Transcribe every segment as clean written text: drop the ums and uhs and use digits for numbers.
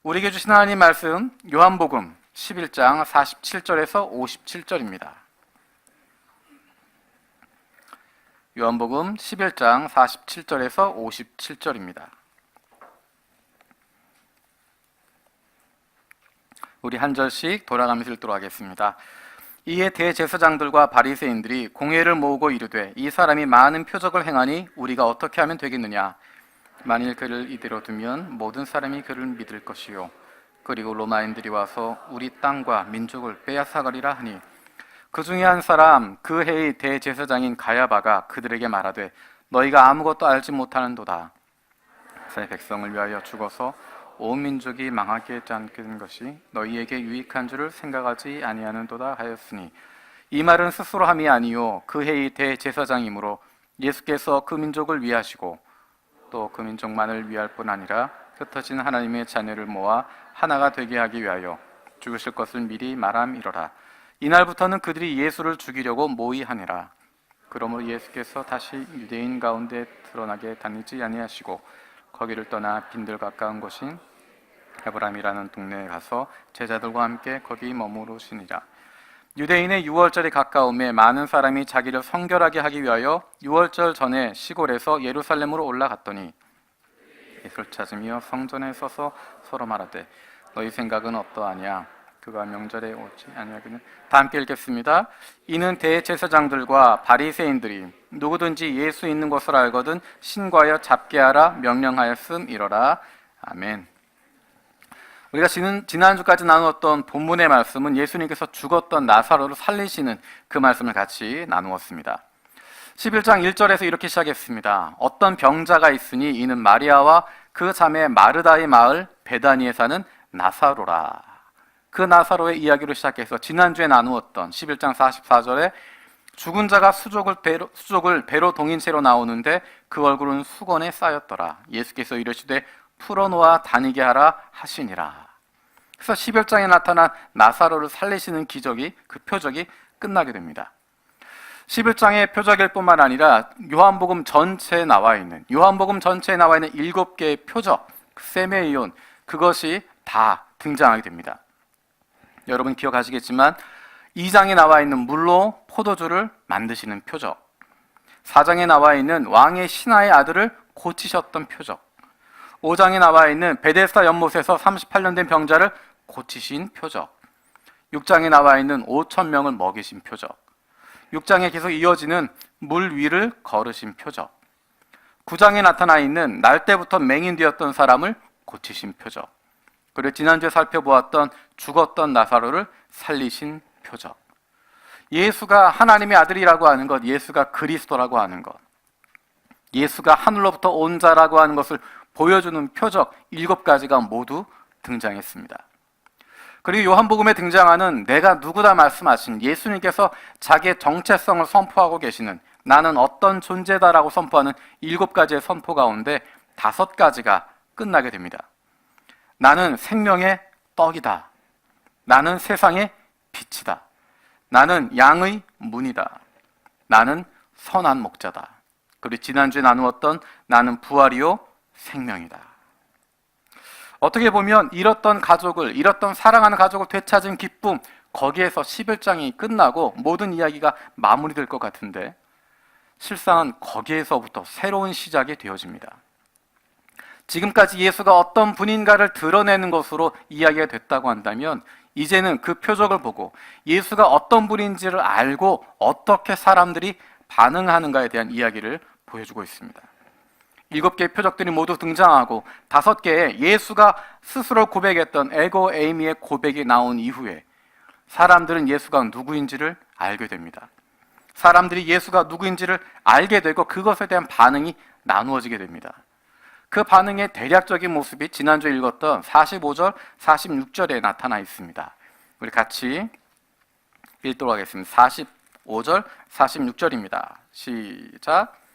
우리에게 주신 하나님 말씀 요한복음 11장 47절에서 57절입니다. 요한복음 11장 47절에서 57절입니다. 우리 한 절씩 돌아가면서 읽도록 하겠습니다. 이에 대제사장들과 바리새인들이 공회를 모으고 이르되 이 사람이 많은 표적을 행하니 우리가 어떻게 하면 되겠느냐? 만일 그를 이대로 두면 모든 사람이 그를 믿을 것이요 그리고 로마인들이 와서 우리 땅과 민족을 빼앗아가리라 하니 그 중에 한 사람 그 해의 대제사장인 가야바가 그들에게 말하되 너희가 아무것도 알지 못하는도다. 새 백성을 위하여 죽어서 온 민족이 망하게 하지 않는 것이 너희에게 유익한 줄을 생각하지 아니하는도다 하였으니 이 말은 스스로 함이 아니요 그 해의 대제사장이므로 예수께서 그 민족을 위하시고 또 그 민족만을 위할 뿐 아니라 흩어진 하나님의 자녀를 모아 하나가 되게 하기 위하여 죽으실 것을 미리 말함이로라. 이날부터는 그들이 예수를 죽이려고 모의하니라. 그러므로 예수께서 다시 유대인 가운데 드러나게 다니지 아니하시고 거기를 떠나 빈들 가까운 곳인 에브라임이라는 동네에 가서 제자들과 함께 거기 머무르시니라. 유대인의 유월절이 가까움에 많은 사람이 자기를 성결하게 하기 위하여 유월절 전에 시골에서 예루살렘으로 올라갔더니 예수를 찾으며 성전에 서서 서로 말하되 너희 생각은 어떠하냐? 그가 명절에 오지 아니하기는. 다 함께 읽겠습니다. 이는 대제사장들과 바리새인들이 누구든지 예수 있는 것을 알거든 신고하여 잡게 하라 명령하였음이로라. 아멘. 우리가 지난주까지 나누었던 본문의 말씀은 예수님께서 죽었던 나사로를 살리시는 그 말씀을 같이 나누었습니다. 11장 1절에서 이렇게 시작했습니다. 어떤 병자가 있으니 이는 마리아와 그 자매 마르다의 마을 베다니에 사는 나사로라. 그 나사로의 이야기로 시작해서 지난주에 나누었던 11장 44절에 죽은 자가 수족을 배로 동인 채로 나오는데 그 얼굴은 수건에 쌓였더라. 예수께서 이르시되 풀어놓아 다니게 하라 하시니라. 그래서 11장에 나타난 나사로를 살리시는 기적이, 그 표적이 끝나게 됩니다. 11장의 표적일 뿐만 아니라 요한복음 전체에 나와 있는 7개의 표적, 세메이온, 그것이 다 등장하게 됩니다. 여러분 기억하시겠지만 2장에 나와 있는 물로 포도주를 만드시는 표적, 4장에 나와 있는 왕의 신하의 아들을 고치셨던 표적, 5장에 나와 있는 베데스다 연못에서 38년 된 병자를 고치신 표적, 6장에 나와 있는 5,000명을 먹이신 표적, 6장에 계속 이어지는 물 위를 걸으신 표적, 9장에 나타나 있는 날 때부터 맹인되었던 사람을 고치신 표적, 그리고 지난주에 살펴보았던 죽었던 나사로를 살리신 표적, 예수가 하나님의 아들이라고 하는 것, 예수가 그리스도라고 하는 것, 예수가 하늘로부터 온 자라고 하는 것을 보여주는 표적 7가지가 모두 등장했습니다. 그리고 요한복음에 등장하는 내가 누구다 말씀하신 예수님께서 자기의 정체성을 선포하고 계시는 나는 어떤 존재다라고 선포하는 7가지의 선포 가운데 5가지가 끝나게 됩니다. 나는 생명의 떡이다. 나는 세상의 빛이다. 나는 양의 문이다. 나는 선한 목자다. 그리고 지난주에 나누었던 나는 부활이요 생명이다. 어떻게 보면 잃었던 사랑하는 가족을 되찾은 기쁨, 거기에서 11장이 끝나고 모든 이야기가 마무리될 것 같은데 실상은 거기에서부터 새로운 시작이 되어집니다. 지금까지 예수가 어떤 분인가를 드러내는 것으로 이야기가 됐다고 한다면 이제는 그 표적을 보고 예수가 어떤 분인지를 알고 어떻게 사람들이 반응하는가에 대한 이야기를 보여주고 있습니다. 7개의 표적들이 모두 등장하고 5개의 예수가 스스로 고백했던 에고 에이미의 고백이 나온 이후에 사람들은 예수가 누구인지를 알게 됩니다. 사람들이 예수가 누구인지를 알게 되고 그것에 대한 반응이 나누어지게 됩니다. 그 반응의 대략적인 모습이 지난주에 읽었던 45절, 46절에 나타나 있습니다. 우리 같이 읽도록 하겠습니다. 45절, 46절입니다. 시작.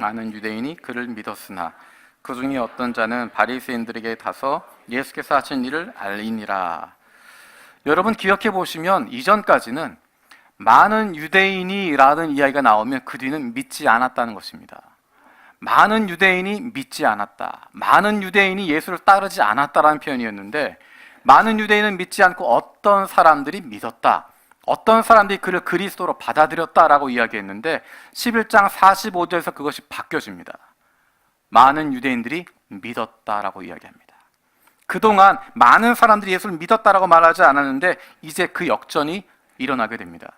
많은 유대인이 그를 믿었으나 그 중에 어떤 자는 바리새인들에게 가서 예수께서 하신 일을 알리니라. 여러분 기억해 보시면 이전까지는 많은 유대인이라는 이야기가 나오면 그 뒤는 믿지 않았다는 것입니다. 많은 유대인이 믿지 않았다. 많은 유대인이 예수를 따르지 않았다라는 표현이었는데, 많은 유대인은 믿지 않고 어떤 사람들이 믿었다. 어떤 사람들이 그를 그리스도로 받아들였다라고 이야기했는데 11장 45절에서 그것이 바뀌어집니다. 많은 유대인들이 믿었다라고 이야기합니다. 그동안 많은 사람들이 예수를 믿었다라고 말하지 않았는데 이제 그 역전이 일어나게 됩니다.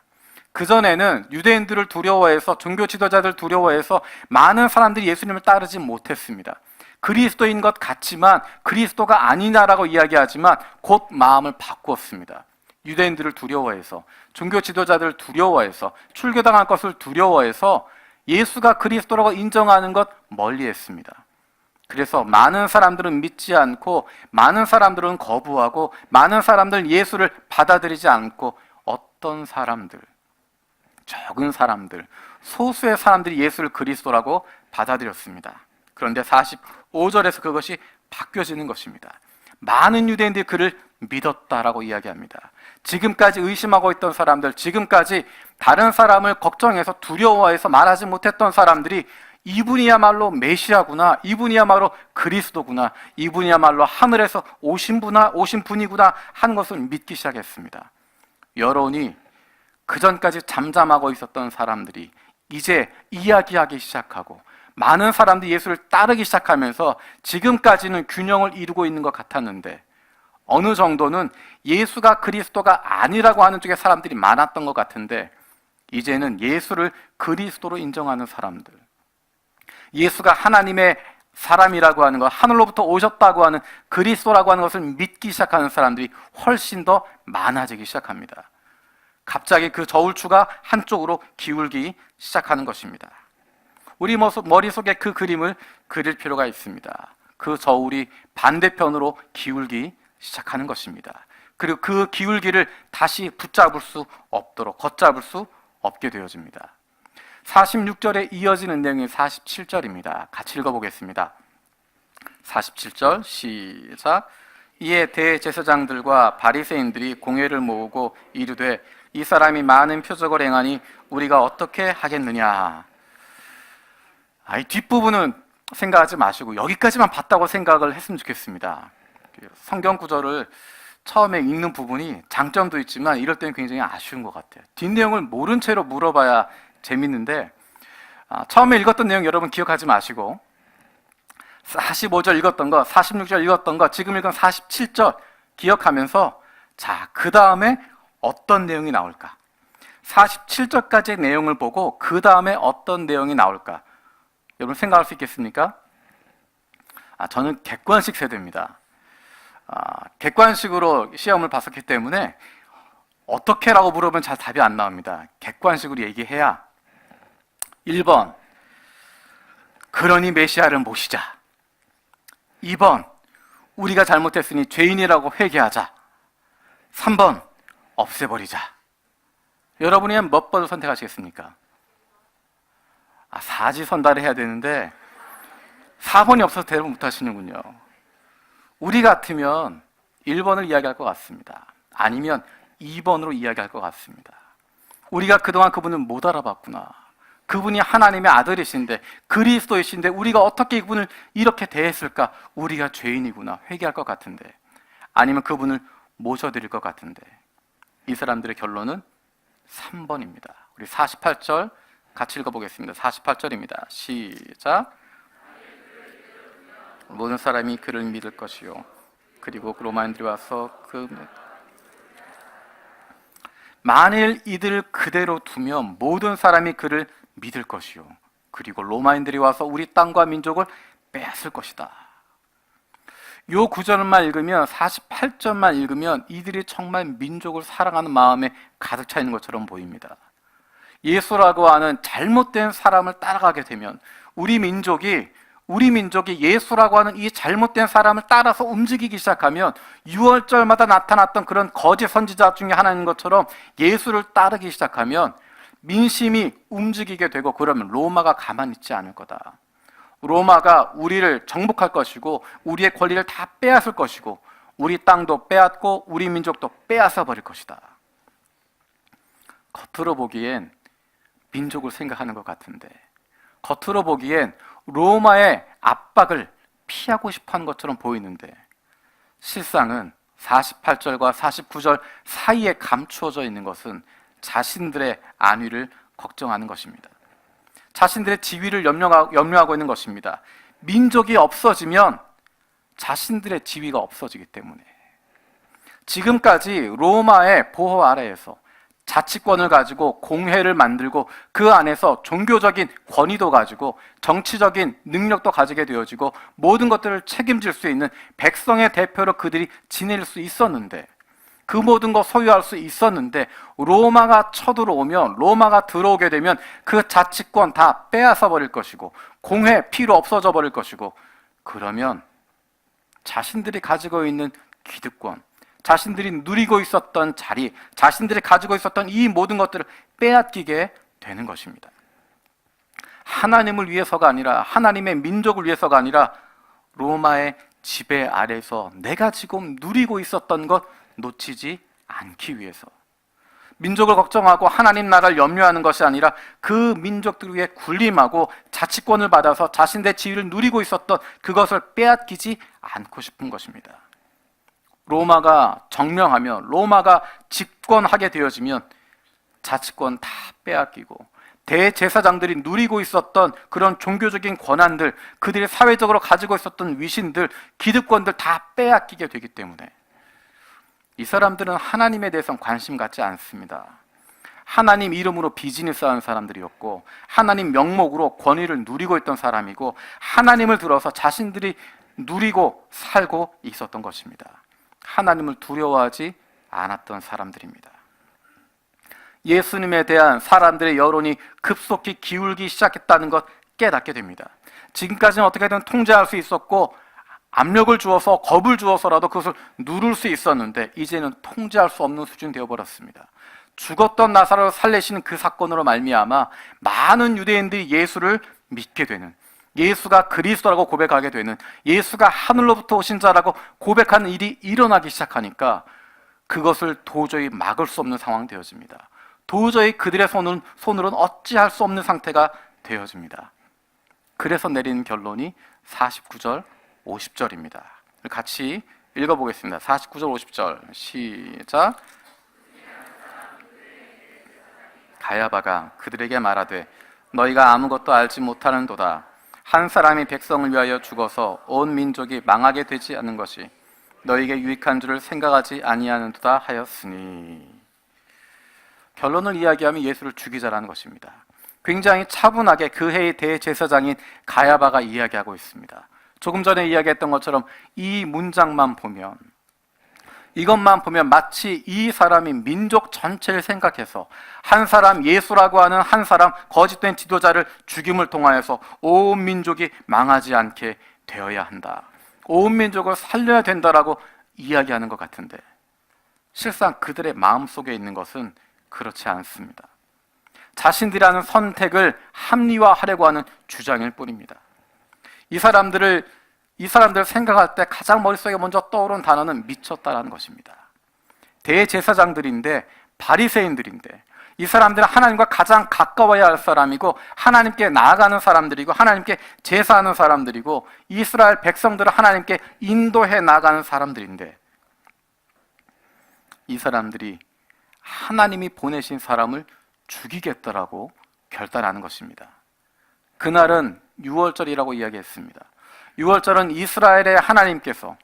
그전에는 유대인들을 두려워해서, 종교 지도자들 두려워해서 많은 사람들이 예수님을 따르지 못했습니다. 그리스도인 것 같지만 그리스도가 아니냐라고 이야기하지만 곧 마음을 바꾸었습니다. 유대인들을 두려워해서, 종교 지도자들을 두려워해서, 출교당할 것을 두려워해서 예수가 그리스도라고 인정하는 것 멀리했습니다. 그래서 많은 사람들은 믿지 않고, 많은 사람들은 거부하고, 많은 사람들은 예수를 받아들이지 않고, 어떤 사람들, 적은 사람들, 소수의 사람들이 예수를 그리스도라고 받아들였습니다. 그런데 45절에서 그것이 바뀌어지는 것입니다. 많은 유대인들이 그를 믿었다라고 이야기합니다. 지금까지 의심하고 있던 사람들, 지금까지 다른 사람을 걱정해서 두려워해서 말하지 못했던 사람들이 이분이야말로 메시아구나, 이분이야말로 그리스도구나, 이분이야말로 하늘에서 오신 분이구나 하는 것을 믿기 시작했습니다. 여론이 그전까지 잠잠하고 있었던 사람들이 이제 이야기하기 시작하고, 많은 사람들이 예수를 따르기 시작하면서 지금까지는 균형을 이루고 있는 것 같았는데 어느 정도는 예수가 그리스도가 아니라고 하는 쪽에 사람들이 많았던 것 같은데 이제는 예수를 그리스도로 인정하는 사람들, 예수가 하나님의 사람이라고 하는 것, 하늘로부터 오셨다고 하는 그리스도라고 하는 것을 믿기 시작하는 사람들이 훨씬 더 많아지기 시작합니다. 갑자기 그 저울추가 한쪽으로 기울기 시작하는 것입니다. 우리 머릿속에 그 그림을 그릴 필요가 있습니다. 그 저울이 반대편으로 기울기 시작하는 것입니다. 그리고 그 기울기를 다시 붙잡을 수 없도록, 걷잡을 수 없게 되어집니다. 46절에 이어지는 내용이 47절입니다. 같이 읽어보겠습니다. 47절 시작. 이에 대제사장들과 바리새인들이 공회를 모으고 이르되 이 사람이 많은 표적을 행하니 우리가 어떻게 하겠느냐. 이 뒷부분은 생각하지 마시고 여기까지만 봤다고 생각을 했으면 좋겠습니다. 성경 구절을 처음에 읽는 부분이 장점도 있지만 이럴 때는 굉장히 아쉬운 것 같아요. 뒷내용을 모른 채로 물어봐야 재밌는데 처음에 읽었던 내용 여러분 기억하지 마시고 45절 읽었던 거, 46절 읽었던 거, 지금 읽은 47절 기억하면서 자, 그 다음에 어떤 내용이 나올까? 47절까지의 내용을 보고 그 다음에 어떤 내용이 나올까? 여러분 생각할 수 있겠습니까? 저는 객관식 세대입니다. 객관식으로 시험을 봤었기 때문에 어떻게 라고 물어보면 잘 답이 안 나옵니다. 객관식으로 얘기해야 1번 그러니 메시아를 모시자. 2번 우리가 잘못했으니 죄인이라고 회개하자. 3번 없애버리자. 여러분이 몇 번을 선택하시겠습니까? 사지선다를 해야 되는데 4번이 없어서 대답을 못하시는군요. 우리 같으면 1번을 이야기할 것 같습니다. 아니면 2번으로 이야기할 것 같습니다. 우리가 그동안 그분을 못 알아봤구나. 그분이 하나님의 아들이신데 그리스도이신데 우리가 어떻게 그분을 이렇게 대했을까? 우리가 죄인이구나. 회개할 것 같은데. 아니면 그분을 모셔드릴 것 같은데. 이 사람들의 결론은 3번입니다. 우리 48절 같이 읽어보겠습니다. 48절입니다. 시작. 모든 사람이 그를 믿을 것이요. 그리고 로마인들이 와서 만일 이들을 그대로 두면 모든 사람이 그를 믿을 것이요. 그리고 로마인들이 와서 우리 땅과 민족을 빼앗을 것이다. 이 구절만 읽으면 48절만 읽으면 이들이 정말 민족을 사랑하는 마음에 가득 차 있는 것처럼 보입니다. 예수라고 하는 잘못된 사람을 따라가게 되면 우리 민족이 예수라고 하는 이 잘못된 사람을 따라서 움직이기 시작하면 6월절마다 나타났던 그런 거짓 선지자 중에 하나인 것처럼 예수를 따르기 시작하면 민심이 움직이게 되고 그러면 로마가 가만히 있지 않을 거다. 로마가 우리를 정복할 것이고 우리의 권리를 다 빼앗을 것이고 우리 땅도 빼앗고 우리 민족도 빼앗아 버릴 것이다. 겉으로 보기엔 민족을 생각하는 것 같은데 겉으로 보기엔 로마의 압박을 피하고 싶어하는 것처럼 보이는데 실상은 48절과 49절 사이에 감추어져 있는 것은 자신들의 안위를 걱정하는 것입니다. 자신들의 지위를 염려하고 있는 것입니다. 민족이 없어지면 자신들의 지위가 없어지기 때문에 지금까지 로마의 보호 아래에서 자치권을 가지고 공회를 만들고 그 안에서 종교적인 권위도 가지고 정치적인 능력도 가지게 되어지고 모든 것들을 책임질 수 있는 백성의 대표로 그들이 지낼 수 있었는데, 그 모든 거 소유할 수 있었는데 로마가 쳐들어오면, 로마가 들어오게 되면 그 자치권 다 빼앗아 버릴 것이고 공회 필요 없어져 버릴 것이고, 그러면 자신들이 가지고 있는 기득권, 자신들이 누리고 있었던 자리, 자신들이 가지고 있었던 이 모든 것들을 빼앗기게 되는 것입니다. 하나님을 위해서가 아니라, 하나님의 민족을 위해서가 아니라 로마의 지배 아래에서 내가 지금 누리고 있었던 것 놓치지 않기 위해서, 민족을 걱정하고 하나님 나라를 염려하는 것이 아니라 그 민족들 위해 군림하고 자치권을 받아서 자신의 지위를 누리고 있었던 그것을 빼앗기지 않고 싶은 것입니다. 로마가 정명하면, 로마가 집권하게 되어지면 자치권 다 빼앗기고 대제사장들이 누리고 있었던 그런 종교적인 권한들, 그들이 사회적으로 가지고 있었던 위신들, 기득권들 다 빼앗기게 되기 때문에 이 사람들은 하나님에 대해서는 관심 갖지 않습니다. 하나님 이름으로 비즈니스 하는 사람들이었고, 하나님 명목으로 권위를 누리고 있던 사람이고, 하나님을 들어서 자신들이 누리고 살고 있었던 것입니다. 하나님을 두려워하지 않았던 사람들입니다. 예수님에 대한 사람들의 여론이 급속히 기울기 시작했다는 것 깨닫게 됩니다. 지금까지는 어떻게든 통제할 수 있었고 압력을 주어서, 겁을 주어서라도 그것을 누를 수 있었는데 이제는 통제할 수 없는 수준이 되어버렸습니다. 죽었던 나사로를 살리시는 그 사건으로 말미암아 많은 유대인들이 예수를 믿게 되는, 예수가 그리스도라고 고백하게 되는, 예수가 하늘로부터 오신 자라고 고백하는 일이 일어나기 시작하니까 그것을 도저히 막을 수 없는 상황이 되어집니다. 도저히 그들의 손으로는 어찌할 수 없는 상태가 되어집니다. 그래서 내리는 결론이 49절, 50절입니다. 같이 읽어보겠습니다. 49절, 50절 시작. 가야바가 그들에게 말하되 너희가 아무것도 알지 못하는도다. 한 사람이 백성을 위하여 죽어서 온 민족이 망하게 되지 않는 것이 너희에게 유익한 줄을 생각하지 아니하는도다 하였으니. 결론을 이야기하면 예수를 죽이자라는 것입니다. 굉장히 차분하게 그 해의 대제사장인 가야바가 이야기하고 있습니다. 조금 전에 이야기했던 것처럼 이 문장만 보면, 이것만 보면 마치 이 사람이 민족 전체를 생각해서 한 사람, 예수라고 하는 한 사람, 거짓된 지도자를 죽임을 통하여서 온 민족이 망하지 않게 되어야 한다, 온 민족을 살려야 된다라고 이야기하는 것 같은데 실상 그들의 마음속에 있는 것은 그렇지 않습니다. 자신들이 하는 선택을 합리화하려고 하는 주장일 뿐입니다. 이 사람들 생각할 때 가장 머릿속에 먼저 떠오른 단어는 미쳤다라는 것입니다. 대제사장들인데, 바리새인들인데, 이 사람들은 하나님과 가장 가까워야 할 사람이고 하나님께 나아가는 사람들이고 하나님께 제사하는 사람들이고 이스라엘 백성들을 하나님께 인도해 나가는 사람들인데, 이 사람들이 하나님이 보내신 사람을 죽이겠다라고 결단하는 것입니다. 그날은 유월절이라고 이야기했습니다. 유월절은 이스라엘의 하나님께서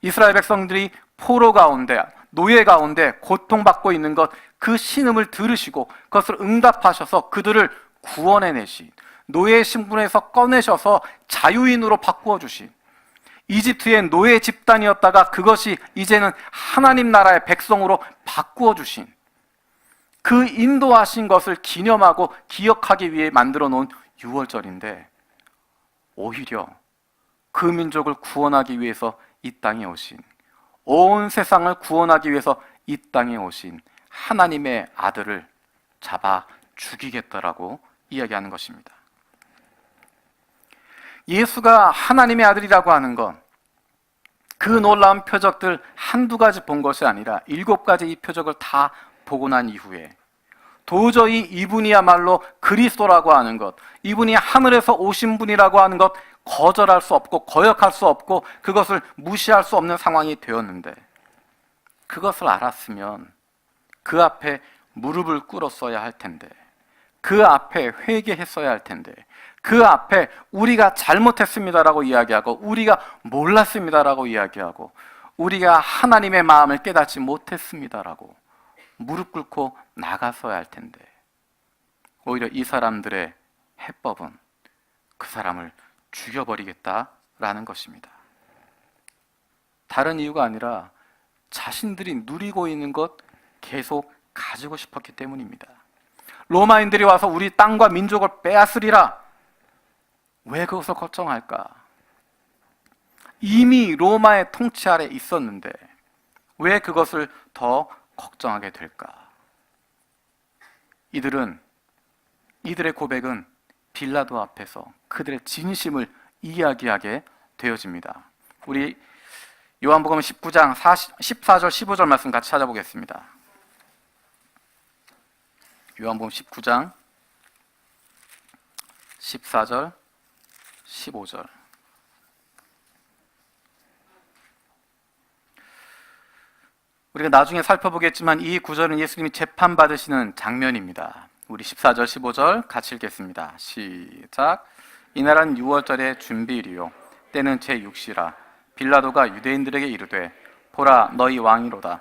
이스라엘 백성들이 포로 가운데, 노예 가운데 고통받고 있는 것, 그 신음을 들으시고 그것을 응답하셔서 그들을 구원해내신, 노예 신분에서 꺼내셔서 자유인으로 바꾸어 주신, 이집트의 노예 집단이었다가 그것이 이제는 하나님 나라의 백성으로 바꾸어 주신, 그 인도하신 것을 기념하고 기억하기 위해 만들어 놓은 유월절인데, 오히려 그 민족을 구원하기 위해서 이 땅에 오신, 온 세상을 구원하기 위해서 이 땅에 오신 하나님의 아들을 잡아 죽이겠다라고 이야기하는 것입니다. 예수가 하나님의 아들이라고 하는 건 그 놀라운 표적들 한두 가지 본 것이 아니라 7가지 이 표적을 다 보고 난 이후에 도저히 이분이야말로 그리스도라고 하는 것, 이분이 하늘에서 오신 분이라고 하는 것 거절할 수 없고 거역할 수 없고 그것을 무시할 수 없는 상황이 되었는데, 그것을 알았으면 그 앞에 무릎을 꿇었어야 할 텐데, 그 앞에 회개했어야 할 텐데, 그 앞에 우리가 잘못했습니다라고 이야기하고 우리가 몰랐습니다라고 이야기하고 우리가 하나님의 마음을 깨닫지 못했습니다라고 무릎 꿇고 나갔어야 할 텐데, 오히려 이 사람들의 해법은 그 사람을 죽여버리겠다라는 것입니다. 다른 이유가 아니라 자신들이 누리고 있는 것 계속 가지고 싶었기 때문입니다. 로마인들이 와서 우리 땅과 민족을 빼앗으리라. 왜 그것을 걱정할까? 이미 로마의 통치 아래 있었는데 왜 그것을 더 걱정하게 될까? 이들의 고백은 빌라도 앞에서 그들의 진심을 이야기하게 되어집니다. 우리 요한복음 19장 14절 15절 말씀 같이 찾아보겠습니다. 요한복음 19장 14절 15절. 우리가 나중에 살펴보겠지만 이 구절은 예수님이 재판받으시는 장면입니다. 우리 14절 15절 같이 읽겠습니다. 시작. 이날은 6월절의 준비일이요 때는 제6시라. 빌라도가 유대인들에게 이르되 보라 너희 왕이로다.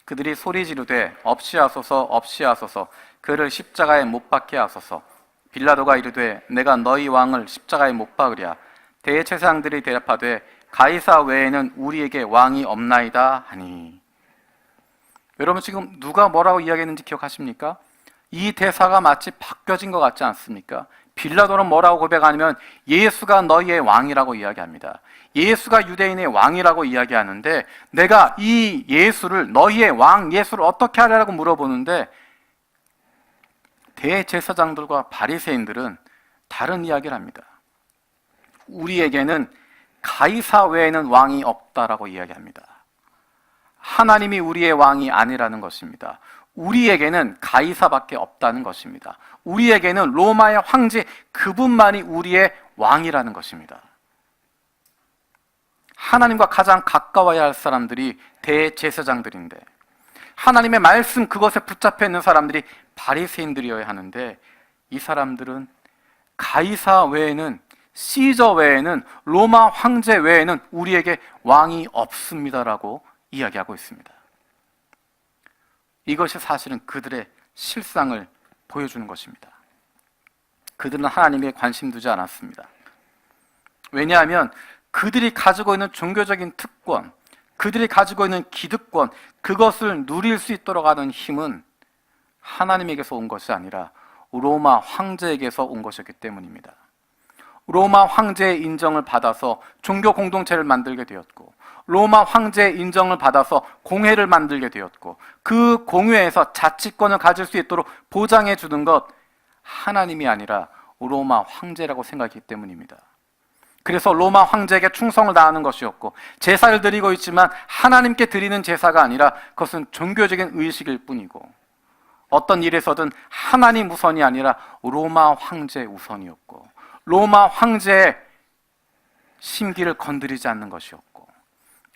그들이 소리 지르되 없이하소서 없이하소서 그를 십자가에 못 박게 하소서. 빌라도가 이르되 내가 너희 왕을 십자가에 못 박으랴. 대제사장들이 대답하되 가이사 외에는 우리에게 왕이 없나이다 하니. 여러분 지금 누가 뭐라고 이야기했는지 기억하십니까? 이 대사가 마치 바뀌어진 것 같지 않습니까? 빌라도는 뭐라고 고백하냐면 예수가 너희의 왕이라고 이야기합니다. 예수가 유대인의 왕이라고 이야기하는데 내가 이 예수를 너희의 왕 예수를 어떻게 하려고 물어보는데 대제사장들과 바리새인들은 다른 이야기를 합니다. 우리에게는 가이사 외에는 왕이 없다라고 이야기합니다. 하나님이 우리의 왕이 아니라는 것입니다. 우리에게는 가이사밖에 없다는 것입니다. 우리에게는 로마의 황제 그분만이 우리의 왕이라는 것입니다. 하나님과 가장 가까워야 할 사람들이 대제사장들인데 하나님의 말씀 그것에 붙잡혀 있는 사람들이 바리새인들이어야 하는데 이 사람들은 가이사 외에는 시저 외에는 로마 황제 외에는 우리에게 왕이 없습니다라고 이야기하고 있습니다. 이것이 사실은 그들의 실상을 보여주는 것입니다. 그들은 하나님에 관심 두지 않았습니다. 왜냐하면 그들이 가지고 있는 종교적인 특권, 그들이 가지고 있는 기득권, 그것을 누릴 수 있도록 하는 힘은 하나님에게서 온 것이 아니라 로마 황제에게서 온 것이었기 때문입니다. 로마 황제의 인정을 받아서 종교 공동체를 만들게 되었고 로마 황제의 인정을 받아서 공회를 만들게 되었고 그 공회에서 자치권을 가질 수 있도록 보장해 주는 것 하나님이 아니라 로마 황제라고 생각했기 때문입니다. 그래서 로마 황제에게 충성을 다하는 것이었고 제사를 드리고 있지만 하나님께 드리는 제사가 아니라 그것은 종교적인 의식일 뿐이고 어떤 일에서든 하나님 우선이 아니라 로마 황제 우선이었고 로마 황제의 심기를 건드리지 않는 것이었고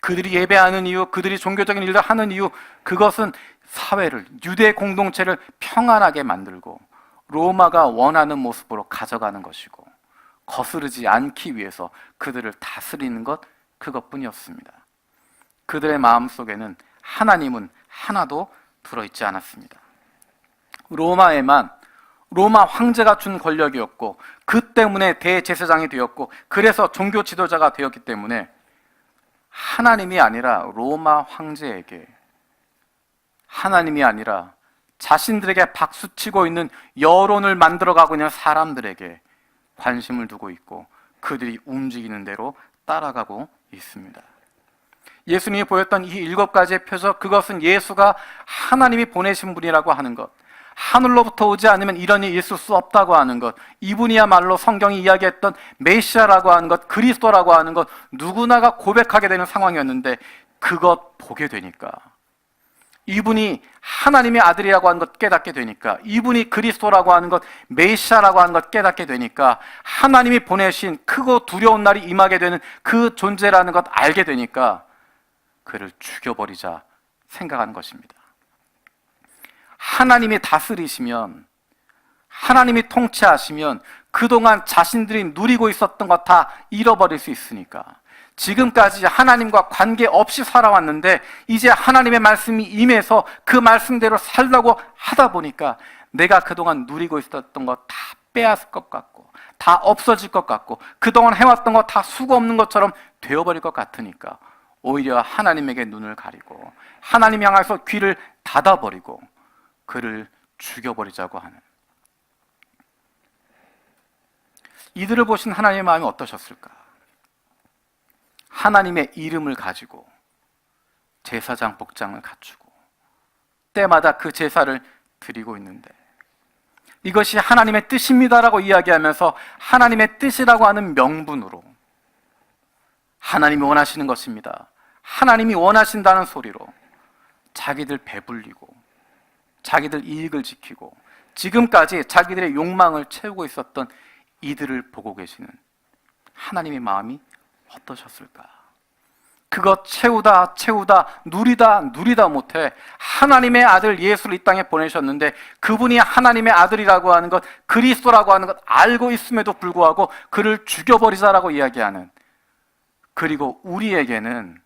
그들이 예배하는 이유, 그들이 종교적인 일을 하는 이유 그것은 사회를, 유대 공동체를 평안하게 만들고 로마가 원하는 모습으로 가져가는 것이고 거스르지 않기 위해서 그들을 다스리는 것 그것뿐이었습니다. 그들의 마음속에는 하나님은 하나도 들어있지 않았습니다. 로마에만 로마 황제가 준 권력이었고 그 때문에 대제사장이 되었고 그래서 종교 지도자가 되었기 때문에 하나님이 아니라 로마 황제에게 하나님이 아니라 자신들에게 박수치고 있는 여론을 만들어가고 있는 사람들에게 관심을 두고 있고 그들이 움직이는 대로 따라가고 있습니다. 예수님이 보였던 이 7가지의 표적 그것은 예수가 하나님이 보내신 분이라고 하는 것 하늘로부터 오지 않으면 이런 일이 있을 수 없다고 하는 것 이분이야말로 성경이 이야기했던 메시아라고 하는 것 그리스도라고 하는 것 누구나가 고백하게 되는 상황이었는데 그것 보게 되니까 이분이 하나님의 아들이라고 하는 것 깨닫게 되니까, 이분이 그리스도라고 하는 것, 메시아라고 하는 것 깨닫게 되니까, 하나님이 보내신 크고 두려운 날이 임하게 되는 그 존재라는 것 알게 되니까 그를 죽여버리자 생각하는 것입니다. 하나님이 다스리시면, 하나님이 통치하시면 그동안 자신들이 누리고 있었던 것 다 잃어버릴 수 있으니까, 지금까지 하나님과 관계없이 살아왔는데 이제 하나님의 말씀이 임해서 그 말씀대로 살려고 하다 보니까 내가 그동안 누리고 있었던 것 다 빼앗을 것 같고, 다 없어질 것 같고, 그동안 해왔던 것 다 수고 없는 것처럼 되어버릴 것 같으니까 오히려 하나님에게 눈을 가리고 하나님 향해서 귀를 닫아버리고 그를 죽여버리자고 하는, 이들을 보신 하나님의 마음이 어떠셨을까? 하나님의 이름을 가지고 제사장 복장을 갖추고 때마다 그 제사를 드리고 있는데, 이것이 하나님의 뜻입니다라고 이야기하면서 하나님의 뜻이라고 하는 명분으로 하나님이 원하시는 것입니다, 하나님이 원하신다는 소리로 자기들 배불리고 자기들 이익을 지키고 지금까지 자기들의 욕망을 채우고 있었던 이들을 보고 계시는 하나님의 마음이 어떠셨을까? 그것 채우다 누리다 못해 하나님의 아들 예수를 이 땅에 보내셨는데, 그분이 하나님의 아들이라고 하는 것, 그리스도라고 하는 것 알고 있음에도 불구하고 그를 죽여버리자라고 이야기하는, 그리고 우리에게는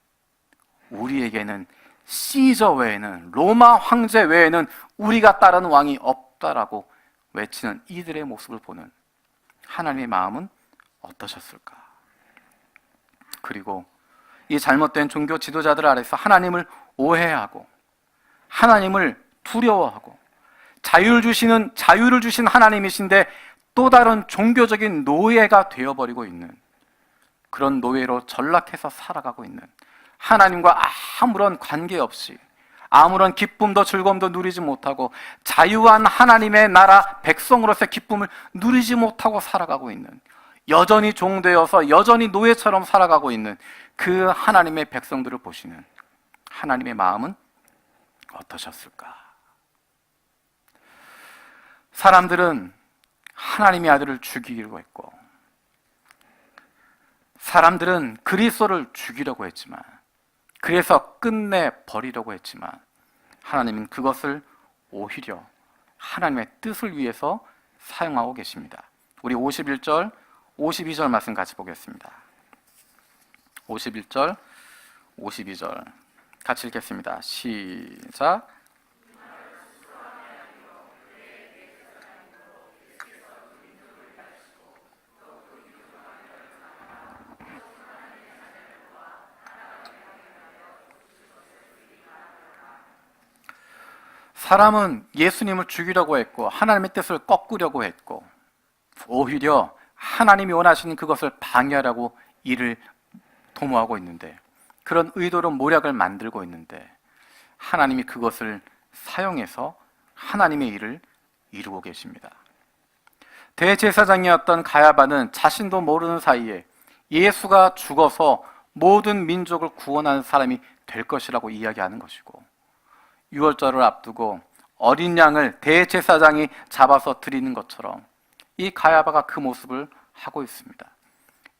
시저 외에는, 로마 황제 외에는 우리가 따르는 왕이 없다라고 외치는 이들의 모습을 보는 하나님의 마음은 어떠셨을까? 그리고 이 잘못된 종교 지도자들 아래서 하나님을 오해하고 하나님을 두려워하고 자유를 주신 하나님이신데 또 다른 종교적인 노예가 되어버리고 있는, 그런 노예로 전락해서 살아가고 있는, 하나님과 아무런 관계없이 아무런 기쁨도 즐거움도 누리지 못하고 자유한 하나님의 나라 백성으로서의 기쁨을 누리지 못하고 살아가고 있는, 여전히 종되어서 여전히 노예처럼 살아가고 있는 그 하나님의 백성들을 보시는 하나님의 마음은 어떠셨을까? 사람들은 하나님의 아들을 죽이려고 했고, 사람들은 그리스도를 죽이려고 했지만, 그래서 끝내 버리려고 했지만, 하나님은 그것을 오히려 하나님의 뜻을 위해서 사용하고 계십니다. 우리 51절, 52절 말씀 같이 보겠습니다. 51절, 52절 같이 읽겠습니다. 시작. 사람은 예수님을 죽이려고 했고 하나님의 뜻을 꺾으려고 했고, 오히려 하나님이 원하시는 그것을 방해하려고 일을 도모하고 있는데, 그런 의도로 모략을 만들고 있는데, 하나님이 그것을 사용해서 하나님의 일을 이루고 계십니다. 대제사장이었던 가야바는 자신도 모르는 사이에 예수가 죽어서 모든 민족을 구원하는 사람이 될 것이라고 이야기하는 것이고, 유월절을 앞두고 어린 양을 대제사장이 잡아서 드리는 것처럼 이 가야바가 그 모습을 하고 있습니다.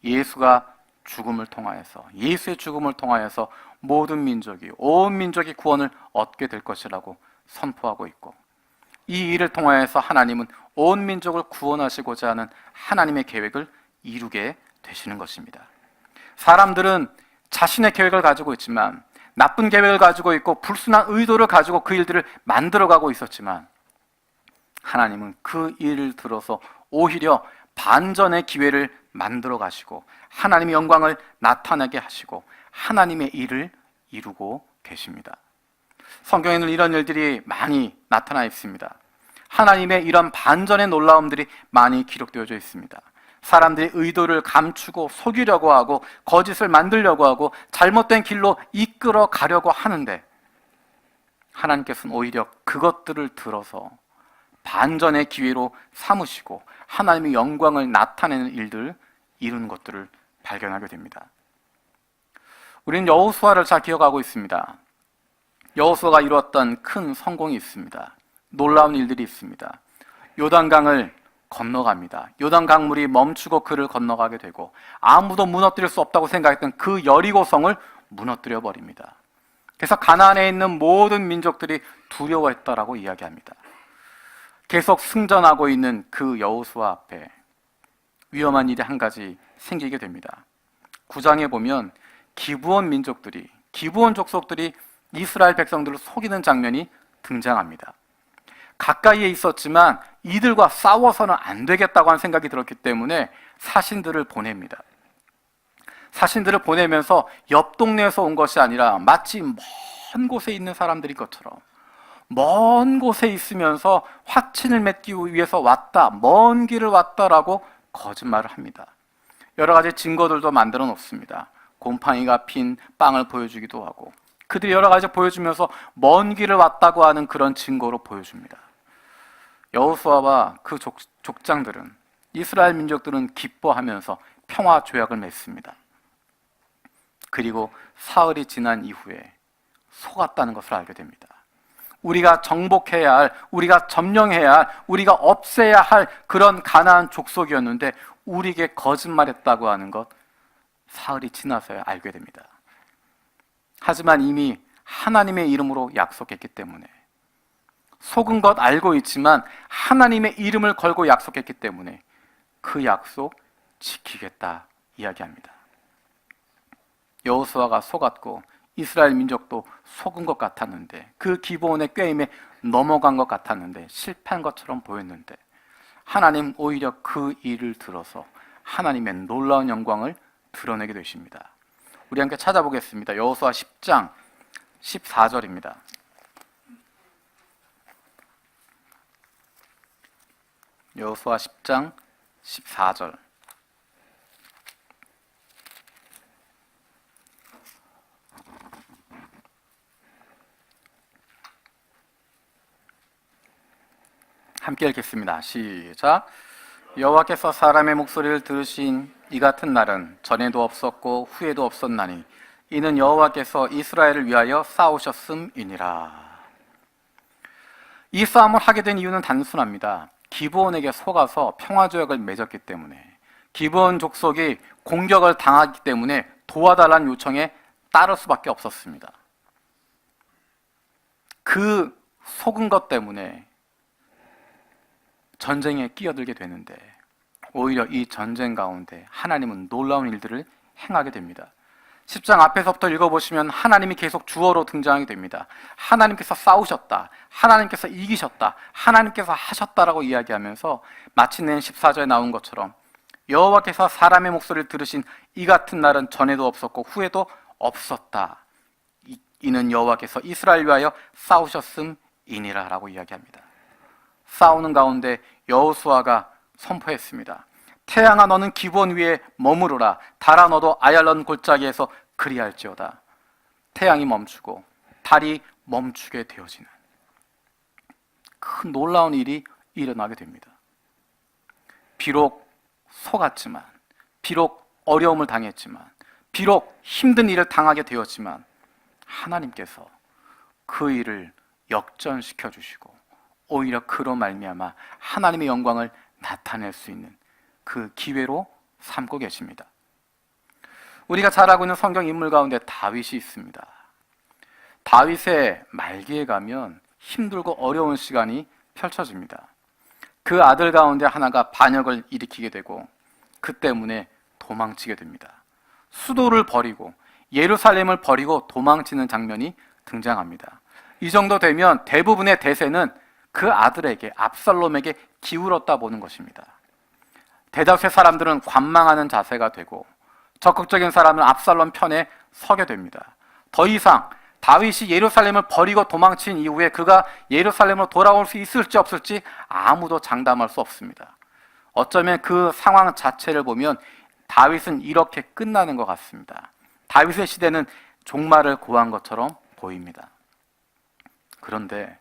예수가 죽음을 통하여서, 예수의 죽음을 통하여서 모든 민족이, 온 민족이 구원을 얻게 될 것이라고 선포하고 있고, 이 일을 통하여서 하나님은 온 민족을 구원하시고자 하는 하나님의 계획을 이루게 되시는 것입니다. 사람들은 자신의 계획을 가지고 있지만, 나쁜 계획을 가지고 있고 불순한 의도를 가지고 그 일들을 만들어가고 있었지만, 하나님은 그 일을 들어서 오히려 반전의 기회를 만들어 가시고 하나님의 영광을 나타나게 하시고 하나님의 일을 이루고 계십니다. 성경에는 이런 일들이 많이 나타나 있습니다. 하나님의 이런 반전의 놀라움들이 많이 기록되어져 있습니다. 사람들이 의도를 감추고 속이려고 하고 거짓을 만들려고 하고 잘못된 길로 이끌어 가려고 하는데, 하나님께서는 오히려 그것들을 들어서 반전의 기회로 삼으시고 하나님의 영광을 나타내는 일들을 이루는 것들을 발견하게 됩니다. 우리는 여호수아를 잘 기억하고 있습니다. 여호수아가 이루었던 큰 성공이 있습니다. 놀라운 일들이 있습니다. 요단강을 건너갑니다. 요단 강물이 멈추고 그를 건너가게 되고 아무도 무너뜨릴 수 없다고 생각했던 그 여리고성을 무너뜨려 버립니다. 그래서 가나안에 있는 모든 민족들이 두려워했다라고 이야기합니다. 계속 승전하고 있는 그 여호수아 앞에 위험한 일이 한 가지 생기게 됩니다. 9장에 보면 기브온 민족들이, 기브온 족속들이 이스라엘 백성들을 속이는 장면이 등장합니다. 가까이에 있었지만 이들과 싸워서는 안 되겠다고 하는 생각이 들었기 때문에 사신들을 보냅니다. 사신들을 보내면서 옆 동네에서 온 것이 아니라 마치 먼 곳에 있는 사람들인 것처럼 먼 곳에 있으면서 확신을 맺기 위해서 왔다, 먼 길을 왔다라고 거짓말을 합니다. 여러 가지 증거들도 만들어 놓습니다. 곰팡이가 핀 빵을 보여주기도 하고 그들이 여러 가지 보여주면서 먼 길을 왔다고 하는 그런 증거로 보여줍니다. 여호수아와 그 족장들은, 이스라엘 민족들은 기뻐하면서 평화 조약을 맺습니다. 그리고 사흘이 지난 이후에 속았다는 것을 알게 됩니다. 우리가 정복해야 할, 우리가 점령해야 할, 우리가 없애야 할 그런 가나안 족속이었는데 우리에게 거짓말했다고 하는 것, 사흘이 지나서야 알게 됩니다. 하지만 이미 하나님의 이름으로 약속했기 때문에, 속은 것 알고 있지만 하나님의 이름을 걸고 약속했기 때문에 그 약속 지키겠다 이야기합니다. 여호수아가 속았고 이스라엘 민족도 속은 것 같았는데, 그 기브온의 꾀임에 넘어간 것 같았는데, 실패한 것처럼 보였는데 하나님 오히려 그 일을 들어서 하나님의 놀라운 영광을 드러내게 되십니다. 우리 함께 찾아보겠습니다. 여호수아 10장 14절입니다. 여호수아 10장 14절. 함께 읽겠습니다. 시작. 여호와께서 사람의 목소리를 들으신 이 같은 날은 전에도 없었고 후에도 없었나니 이는 여호와께서 이스라엘을 위하여 싸우셨음이니라. 이 싸움을 하게 된 이유는 단순합니다. 기브온에게 속아서 평화조약을 맺었기 때문에, 기브온 족속이 공격을 당하기 때문에 도와달라는 요청에 따를 수밖에 없었습니다. 그 속은 것 때문에 전쟁에 끼어들게 되는데 오히려 이 전쟁 가운데 하나님은 놀라운 일들을 행하게 됩니다. 10장 앞에서부터 읽어보시면 하나님이 계속 주어로 등장하게 됩니다. 하나님께서 싸우셨다, 하나님께서 이기셨다, 하나님께서 하셨다라고 이야기하면서 마침내 14절에 나온 것처럼 여호와께서 사람의 목소리를 들으신 이 같은 날은 전에도 없었고 후에도 없었다. 이는 여호와께서 이스라엘 위하여 싸우셨음이니라 라고 이야기합니다. 싸우는 가운데 여호수아가 선포했습니다. 태양아 너는 기브온 위에 머무르라. 달아 너도 아얄론 골짜기에서 그리할지어다. 태양이 멈추고 달이 멈추게 되어지는 큰 놀라운 일이 일어나게 됩니다. 비록 속았지만, 비록 어려움을 당했지만, 비록 힘든 일을 당하게 되었지만 하나님께서 그 일을 역전시켜 주시고 오히려 그로 말미암아 하나님의 영광을 나타낼 수 있는 그 기회로 삼고 계십니다. 우리가 잘 알고 있는 성경 인물 가운데 다윗이 있습니다. 다윗의 말기에 가면 힘들고 어려운 시간이 펼쳐집니다. 그 아들 가운데 하나가 반역을 일으키게 되고 그 때문에 도망치게 됩니다. 수도를 버리고 예루살렘을 버리고 도망치는 장면이 등장합니다. 이 정도 되면 대부분의 대세는 그 아들에게, 압살롬에게 기울었다 보는 것입니다. 대다수의 사람들은 관망하는 자세가 되고 적극적인 사람은 압살롬 편에 서게 됩니다. 더 이상 다윗이 예루살렘을 버리고 도망친 이후에 그가 예루살렘으로 돌아올 수 있을지 없을지 아무도 장담할 수 없습니다. 어쩌면 그 상황 자체를 보면 다윗은 이렇게 끝나는 것 같습니다. 다윗의 시대는 종말을 고한 것처럼 보입니다. 그런데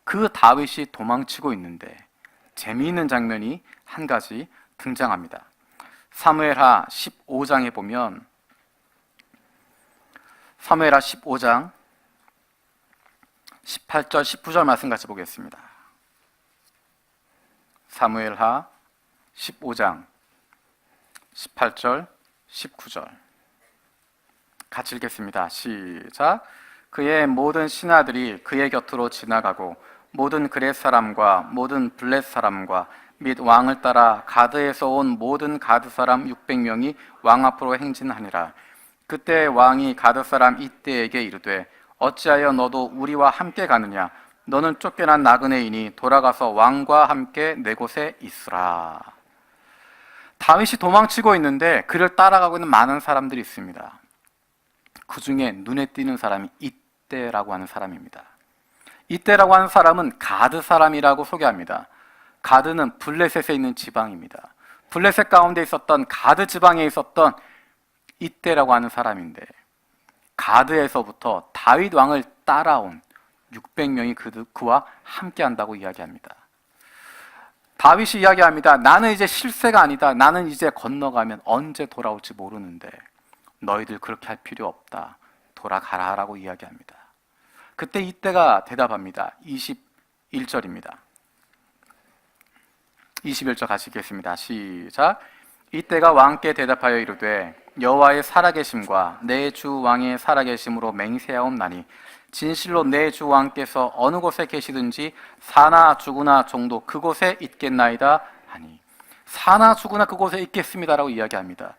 그 다윗이 도망치고 있는데 재미있는 장면이 한 가지 등장합니다. 사무엘하 15장에 보면, 사무엘하 15장 18절, 19절 말씀 같이 보겠습니다. 사무엘하 15장 18절, 19절 같이 읽겠습니다. 시작. 그의 모든 신하들이 그의 곁으로 지나가고 모든 그렛 사람과 모든 블렛 사람과 및 왕을 따라 가드에서 온 모든 가드 사람 600명이 왕 앞으로 행진하니라. 그때 왕이 가드 사람 이때에게 이르되 어찌하여 너도 우리와 함께 가느냐? 너는 쫓겨난 나그네이니 돌아가서 왕과 함께 내 곳에 있으라. 다윗이 도망치고 있는데 그를 따라가고 있는 많은 사람들이 있습니다. 그 중에 눈에 띄는 사람이 이때라고 하는 사람입니다. 이때라고 하는 사람은 가드 사람이라고 소개합니다. 가드는 블레셋에 있는 지방입니다. 블레셋 가운데 있었던 가드 지방에 있었던 이때라고 하는 사람인데 가드에서부터 다윗 왕을 따라온 600명이 그와 함께 한다고 이야기합니다. 다윗이 이야기합니다. 나는 이제 실세가 아니다. 나는 이제 건너가면 언제 돌아올지 모르는데 너희들 그렇게 할 필요 없다. 돌아가라 라고 이야기합니다. 그때 이때가 대답합니다. 21절입니다. 21절 같이 읽겠습니다. 시작. 이때가 왕께 대답하여 이르되 여호와의 살아계심과 내 주 왕의 살아계심으로 맹세하옵나니 진실로 내 주 왕께서 어느 곳에 계시든지 사나 죽으나 정도 그곳에 있겠나이다 하니 사나 죽으나 그곳에 있겠습니다라고 이야기합니다.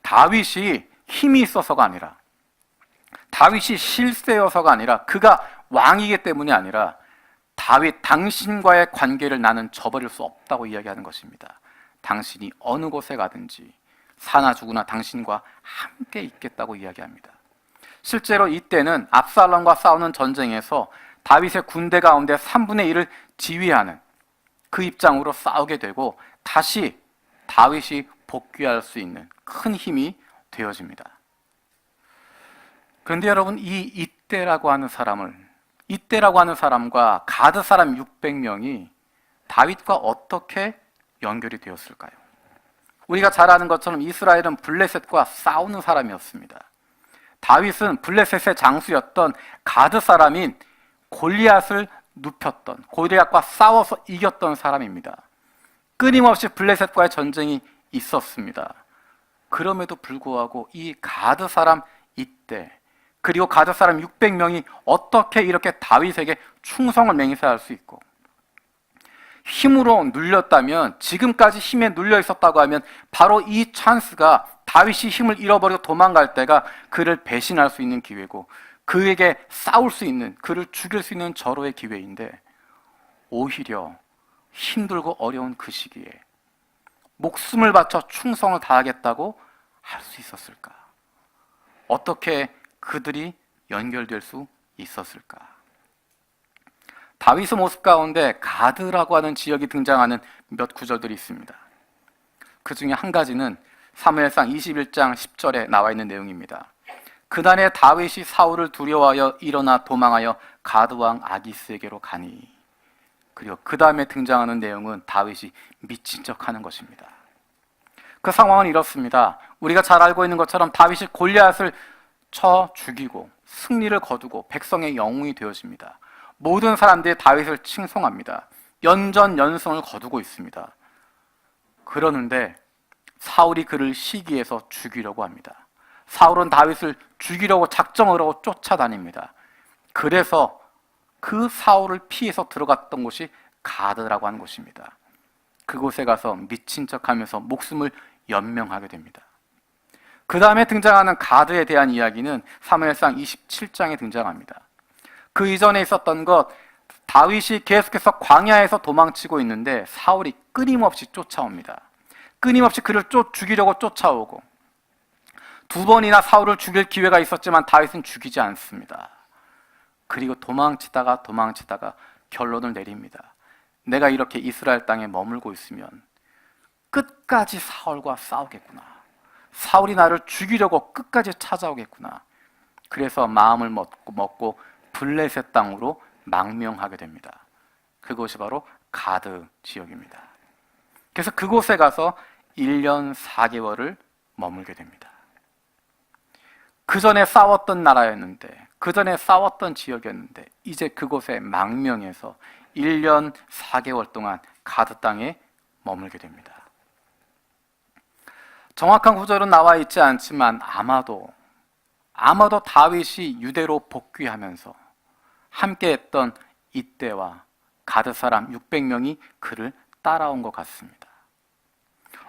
다윗이 힘이 있어서가 아니라 다윗이 실세여서가 아니라 그가 왕이기 때문이 아니라 다윗 당신과의 관계를 나는 저버릴 수 없다고 이야기하는 것입니다. 당신이 어느 곳에 가든지 사나 죽으나 당신과 함께 있겠다고 이야기합니다. 실제로 이때는 압살롬과 싸우는 전쟁에서 다윗의 군대 가운데 3분의 1을 지휘하는 그 입장으로 싸우게 되고 다시 다윗이 복귀할 수 있는 큰 힘이 되어집니다. 그런데 여러분, 이때라고 하는 사람과 가드 사람 600명이 다윗과 어떻게 연결이 되었을까요? 우리가 잘 아는 것처럼 이스라엘은 블레셋과 싸우는 사람이었습니다. 다윗은 블레셋의 장수였던 가드 사람인 골리앗을 눕혔던, 골리앗과 싸워서 이겼던 사람입니다. 끊임없이 블레셋과의 전쟁이 있었습니다. 그럼에도 불구하고 이 가드 사람 이때, 그리고 가드 사람 600명이 어떻게 이렇게 다윗에게 충성을 맹세할 수 있고 힘으로 눌렸다면, 지금까지 힘에 눌려 있었다고 하면 바로 이 찬스가 다윗이 힘을 잃어버리고 도망갈 때가 그를 배신할 수 있는 기회고 그에게 싸울 수 있는, 그를 죽일 수 있는 절호의 기회인데 오히려 힘들고 어려운 그 시기에 목숨을 바쳐 충성을 다하겠다고 할 수 있었을까? 어떻게 그들이 연결될 수 있었을까? 다윗의 모습 가운데 가드라고 하는 지역이 등장하는 몇 구절들이 있습니다. 그 중에 한 가지는 사무엘상 21장 10절에 나와 있는 내용입니다. 그날에 다윗이 사울을 두려워하여 일어나 도망하여 가드왕 아기스에게로 가니. 그리고 그 다음에 등장하는 내용은 다윗이 미친 척하는 것입니다. 그 상황은 이렇습니다. 우리가 잘 알고 있는 것처럼 다윗이 골리앗을 쳐 죽이고 승리를 거두고 백성의 영웅이 되어집니다. 모든 사람들이 다윗을 칭송합니다. 연전연승을 거두고 있습니다. 그러는데 사울이 그를 시기해서 죽이려고 합니다. 사울은 다윗을 죽이려고 작정을 하고 쫓아다닙니다. 그래서 그 사울을 피해서 들어갔던 곳이 가드라고 하는 곳입니다. 그곳에 가서 미친 척하면서 목숨을 연명하게 됩니다. 그 다음에 등장하는 가드에 대한 이야기는 사무엘상 27장에 등장합니다. 그 이전에 있었던 것, 다윗이 계속해서 광야에서 도망치고 있는데 사울이 끊임없이 쫓아옵니다. 끊임없이 그를 죽이려고 쫓아오고, 2번이나 사울을 죽일 기회가 있었지만 다윗은 죽이지 않습니다. 그리고 도망치다가 결론을 내립니다. 내가 이렇게 이스라엘 땅에 머물고 있으면 끝까지 사울과 싸우겠구나. 사울이 나를 죽이려고 끝까지 찾아오겠구나. 그래서 마음을 먹고 블레셋 땅으로 망명하게 됩니다. 그곳이 바로 가드 지역입니다. 그래서 그곳에 가서 1년 4개월을 머물게 됩니다. 그 전에 싸웠던 나라였는데, 그 전에 싸웠던 지역이었는데 이제 그곳에 망명해서 1년 4개월 동안 가드 땅에 머물게 됩니다. 정확한 구절은 나와 있지 않지만 아마도 다윗이 유대로 복귀하면서 함께했던 이때와 가드 사람 600명이 그를 따라온 것 같습니다.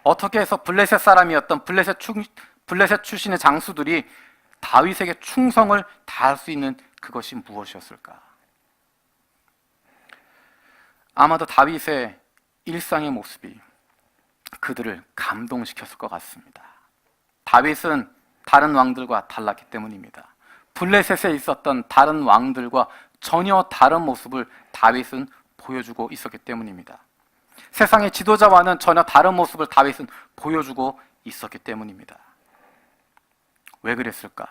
어떻게 해서 블레셋 사람이었던 블레셋 출신의 장수들이 다윗에게 충성을 다할 수 있는 그것이 무엇이었을까? 아마도 다윗의 일상의 모습이 그들을 감동시켰을 것 같습니다. 다윗은 다른 왕들과 달랐기 때문입니다. 블레셋에 있었던 다른 왕들과 전혀 다른 모습을 다윗은 보여주고 있었기 때문입니다. 세상의 지도자와는 전혀 다른 모습을 다윗은 보여주고 있었기 때문입니다. 왜 그랬을까?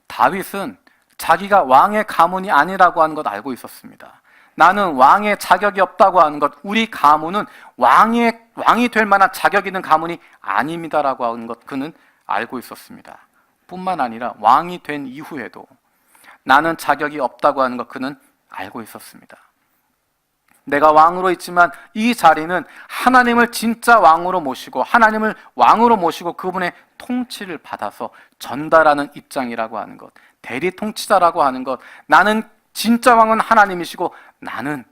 다윗은 자기가 왕의 가문이 아니라고 하는 것 알고 있었습니다. 나는 왕의 자격이 없다고 하는 것, 우리 가문은 왕이 될 만한 자격 있는 가문이 아닙니다라고 하는 것 그는 알고 있었습니다. 뿐만 아니라 왕이 된 이후에도 나는 자격이 없다고 하는 것 그는 알고 있었습니다. 내가 왕으로 있지만 이 자리는 하나님을 진짜 왕으로 모시고 하나님을 왕으로 모시고 그분의 통치를 받아서 전달하는 입장이라고 하는 것, 대리 통치자라고 하는 것, 나는 진짜 왕은 하나님이시고 나는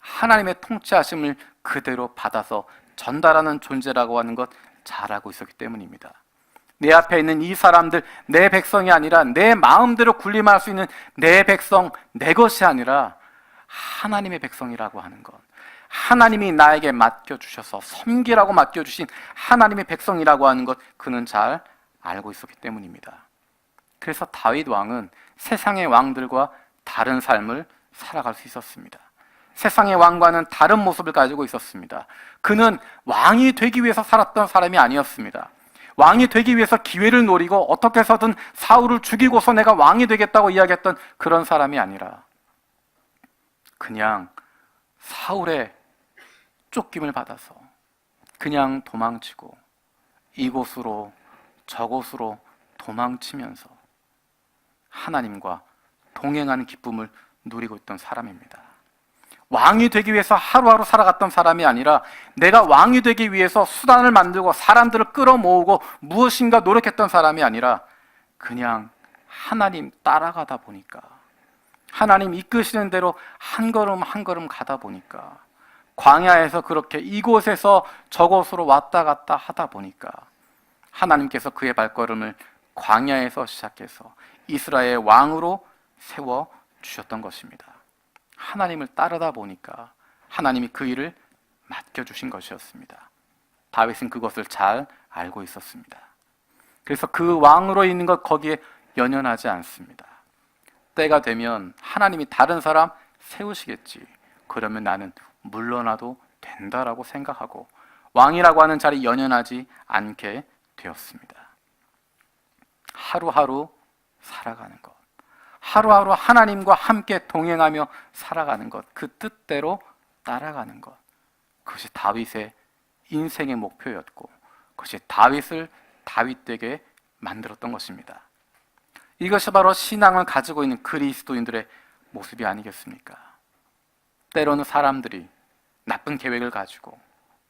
하나님의 통치하심을 그대로 받아서 전달하는 존재라고 하는 것 잘 알고 있었기 때문입니다. 내 앞에 있는 이 사람들, 내 백성이 아니라 내 마음대로 군림할 수 있는 내 백성, 내 것이 아니라 하나님의 백성이라고 하는 것, 하나님이 나에게 맡겨주셔서 섬기라고 맡겨주신 하나님의 백성이라고 하는 것 그는 잘 알고 있었기 때문입니다. 그래서 다윗 왕은 세상의 왕들과 다른 삶을 살아갈 수 있었습니다. 세상의 왕과는 다른 모습을 가지고 있었습니다. 그는 왕이 되기 위해서 살았던 사람이 아니었습니다. 왕이 되기 위해서 기회를 노리고 어떻게 해서든 사울을 죽이고서 내가 왕이 되겠다고 이야기했던 그런 사람이 아니라 그냥 사울의 쫓김을 받아서 그냥 도망치고 이곳으로 저곳으로 도망치면서 하나님과 동행하는 기쁨을 누리고 있던 사람입니다. 왕이 되기 위해서 하루하루 살아갔던 사람이 아니라 내가 왕이 되기 위해서 수단을 만들고 사람들을 끌어모으고 무엇인가 노력했던 사람이 아니라 그냥 하나님 따라가다 보니까 하나님 이끄시는 대로 한 걸음 한 걸음 가다 보니까 광야에서 그렇게 이곳에서 저곳으로 왔다 갔다 하다 보니까 하나님께서 그의 발걸음을 광야에서 시작해서 이스라엘 왕으로 세워주셨던 것입니다. 하나님을 따르다 보니까 하나님이 그 일을 맡겨주신 것이었습니다. 다윗은 그것을 잘 알고 있었습니다. 그래서 그 왕으로 있는 것 거기에 연연하지 않습니다. 때가 되면 하나님이 다른 사람 세우시겠지. 그러면 나는 물러나도 된다라고 생각하고 왕이라고 하는 자리에 연연하지 않게 되었습니다. 하루하루 살아가는 것, 하루하루 하나님과 함께 동행하며 살아가는 것, 그 뜻대로 따라가는 것, 그것이 다윗의 인생의 목표였고 그것이 다윗을 다윗되게 만들었던 것입니다. 이것이 바로 신앙을 가지고 있는 그리스도인들의 모습이 아니겠습니까? 때로는 사람들이 나쁜 계획을 가지고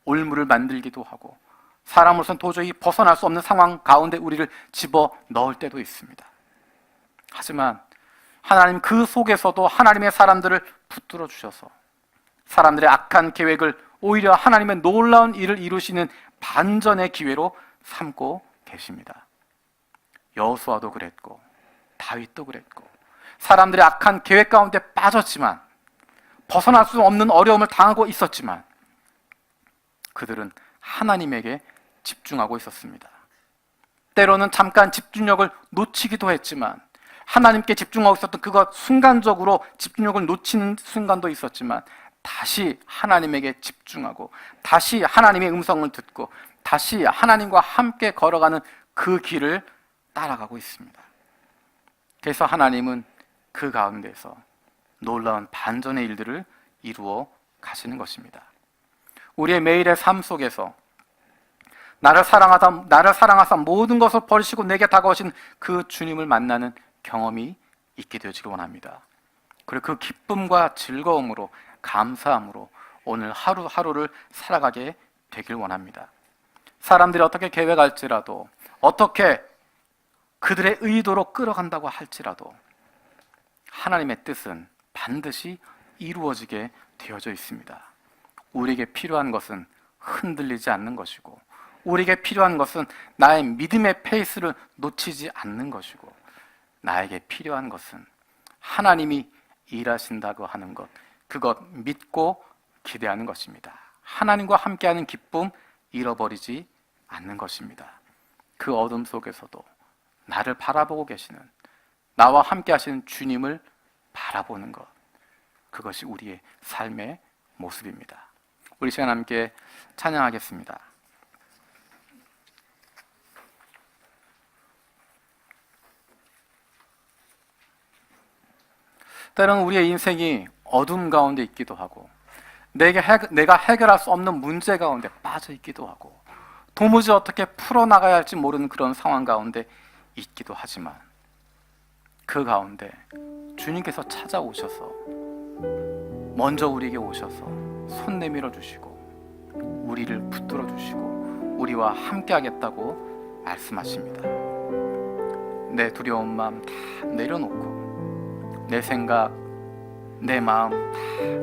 올무를 만들기도 하고 사람으로서는 도저히 벗어날 수 없는 상황 가운데 우리를 집어넣을 때도 있습니다. 하지만 하나님 그 속에서도 하나님의 사람들을 붙들어 주셔서 사람들의 악한 계획을 오히려 하나님의 놀라운 일을 이루시는 반전의 기회로 삼고 계십니다. 여호수아도 그랬고 다윗도 그랬고 사람들의 악한 계획 가운데 빠졌지만 벗어날 수 없는 어려움을 당하고 있었지만 그들은 하나님에게 집중하고 있었습니다. 때로는 잠깐 집중력을 놓치기도 했지만 하나님께 집중하고 있었던 그것 순간적으로 집중력을 놓치는 순간도 있었지만 다시 하나님에게 집중하고 다시 하나님의 음성을 듣고 다시 하나님과 함께 걸어가는 그 길을 따라가고 있습니다. 그래서 하나님은 그 가운데서 놀라운 반전의 일들을 이루어 가시는 것입니다. 우리의 매일의 삶 속에서 나를 사랑하사 모든 것을 버리시고 내게 다가오신 그 주님을 만나는 경험이 있게 되어지길 원합니다. 그리고 그 기쁨과 즐거움으로, 감사함으로 오늘 하루하루를 살아가게 되길 원합니다. 사람들이 어떻게 계획할지라도, 어떻게 그들의 의도로 끌어간다고 할지라도 하나님의 뜻은 반드시 이루어지게 되어져 있습니다. 우리에게 필요한 것은 흔들리지 않는 것이고, 우리에게 필요한 것은 나의 믿음의 페이스를 놓치지 않는 것이고, 나에게 필요한 것은 하나님이 일하신다고 하는 것, 그것 믿고 기대하는 것입니다. 하나님과 함께하는 기쁨 잃어버리지 않는 것입니다. 그 어둠 속에서도 나를 바라보고 계시는, 나와 함께 하시는 주님을 바라보는 것, 그것이 우리의 삶의 모습입니다. 우리 시간 함께 찬양하겠습니다. 때로는 우리의 인생이 어둠 가운데 있기도 하고, 내가 해결할 수 없는 문제 가운데 빠져 있기도 하고, 도무지 어떻게 풀어나가야 할지 모르는 그런 상황 가운데 있기도 하지만, 그 가운데 주님께서 찾아오셔서 먼저 우리에게 오셔서 손 내밀어 주시고 우리를 붙들어 주시고 우리와 함께 하겠다고 말씀하십니다. 내 두려운 마음 다 내려놓고, 내 생각, 내 마음 다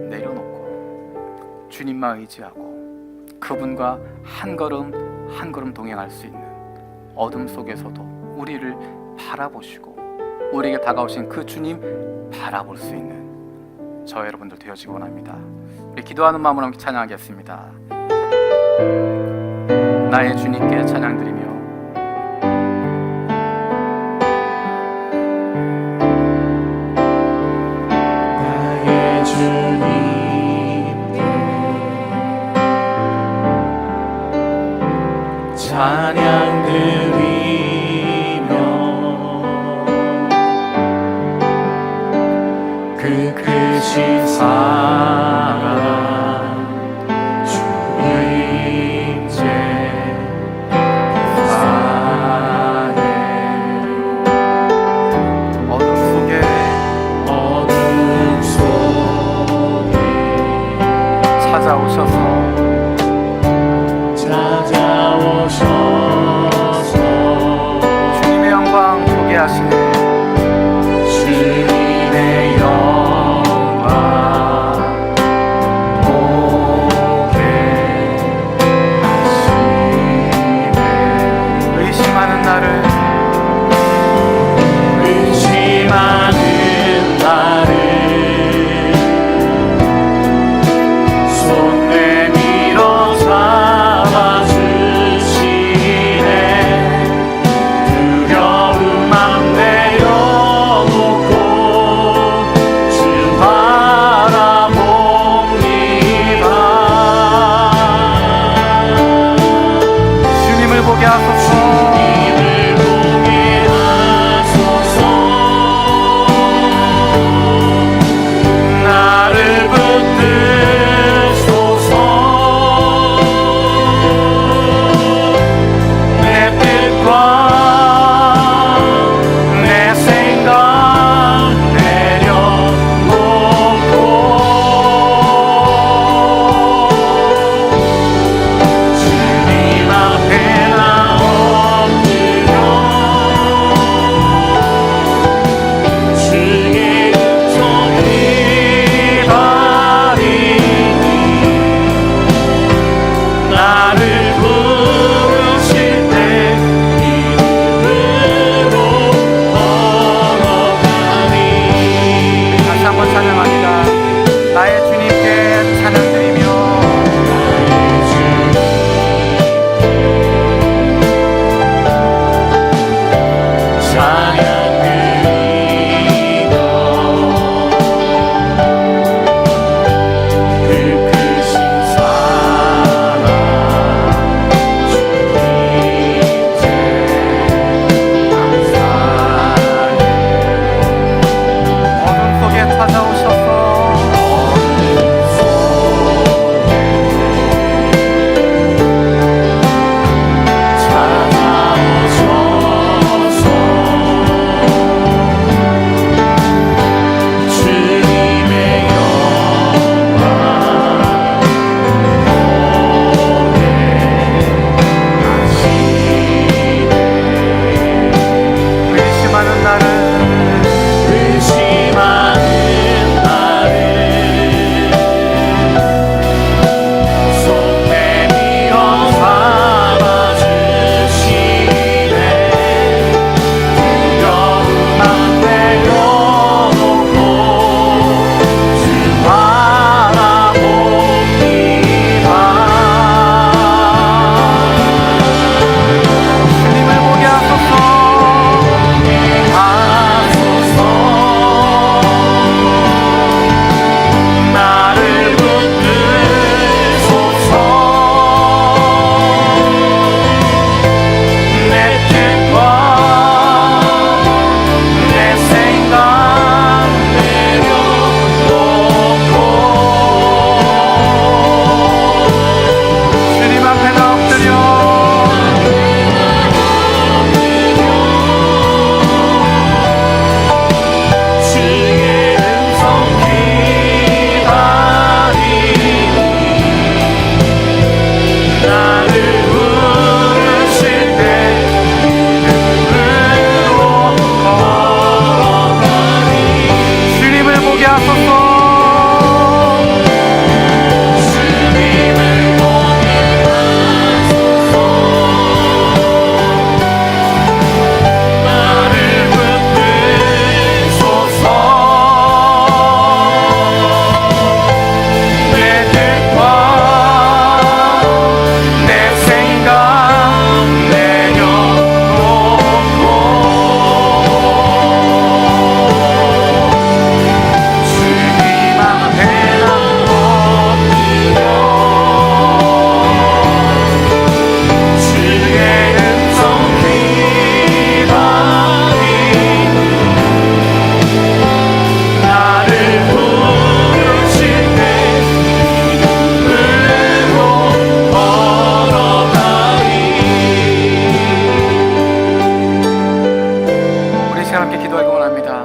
내려놓고 주님만 의지하고 그분과 한 걸음 한 걸음 동행할 수 있는, 어둠 속에서도 우리를 바라보시고 우리에게 다가오신 그 주님 바라볼 수 있는 저 여러분들 되어지기 원합니다. 우리 기도하는 마음으로 함께 찬양하겠습니다. 나의 주님께 찬양드리며 나의 주님께 찬양드리며 그 크신 사랑 주 임재 안에 어둠 속에 찾아오셔서 주님의 영광 보게 하시네. 주님의 영광 시간 함께 기도하기 원합니다.